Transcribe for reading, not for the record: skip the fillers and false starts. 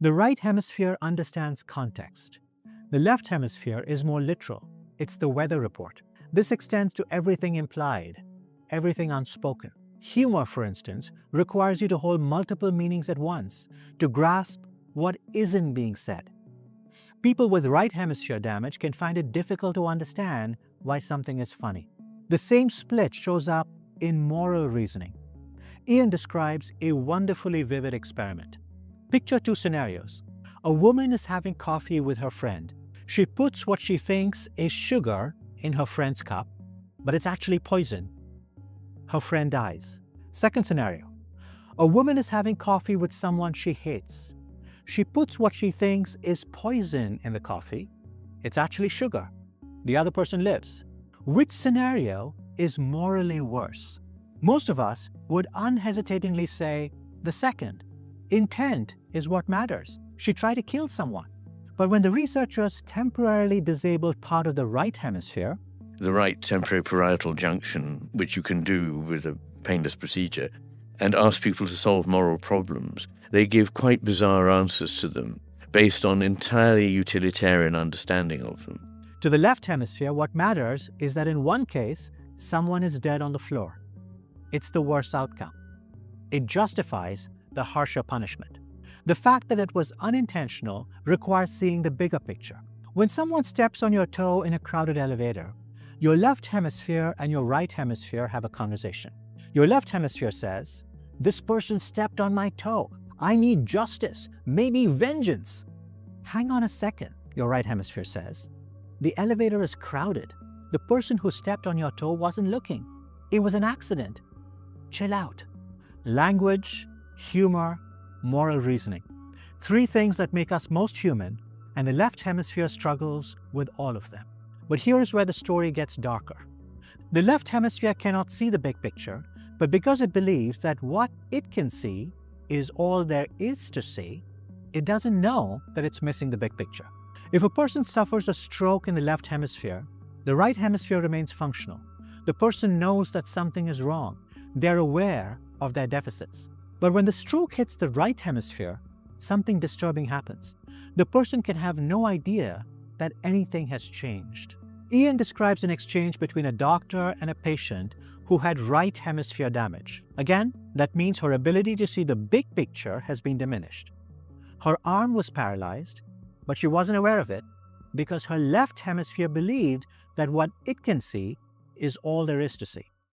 The right hemisphere understands context. The left hemisphere is more literal. It's the weather report. This extends to everything implied, everything unspoken. Humor, for instance, requires you to hold multiple meanings at once, to grasp what isn't being said. People with right hemisphere damage can find it difficult to understand why something is funny. The same split shows up in moral reasoning. Ian describes a wonderfully vivid experiment. Picture two scenarios. A woman is having coffee with her friend. She puts what she thinks is sugar in her friend's cup, but it's actually poison. Her friend dies. Second scenario. A woman is having coffee with someone she hates. She puts what she thinks is poison in the coffee. It's actually sugar. The other person lives. Which scenario is morally worse? Most of us would unhesitatingly say the second. Intent is what matters. She tried to kill someone. But when the researchers temporarily disabled part of the right hemisphere, the right temporoparietal junction, which you can do with a painless procedure, and ask people to solve moral problems, they give quite bizarre answers to them based on entirely utilitarian understanding of them. To the left hemisphere, what matters is that in one case, someone is dead on the floor. It's the worst outcome. It justifies the harsher punishment. The fact that it was unintentional requires seeing the bigger picture. When someone steps on your toe in a crowded elevator, your left hemisphere and your right hemisphere have a conversation. Your left hemisphere says, "This person stepped on my toe. I need justice, maybe vengeance." "Hang on a second," your right hemisphere says. "The elevator is crowded. The person who stepped on your toe wasn't looking. It was an accident. Chill out." Language, humor, moral reasoning. Three things that make us most human, and the left hemisphere struggles with all of them. But here's where the story gets darker. The left hemisphere cannot see the big picture, but because it believes that what it can see is all there is to see, it doesn't know that it's missing the big picture. If a person suffers a stroke in the left hemisphere, the right hemisphere remains functional. The person knows that something is wrong. They're aware of their deficits. But when the stroke hits the right hemisphere, something disturbing happens. The person can have no idea that anything has changed. Ian describes an exchange between a doctor and a patient who had right hemisphere damage. Again, that means her ability to see the big picture has been diminished. Her arm was paralyzed, but she wasn't aware of it because her left hemisphere believed that what it can see is all there is to see.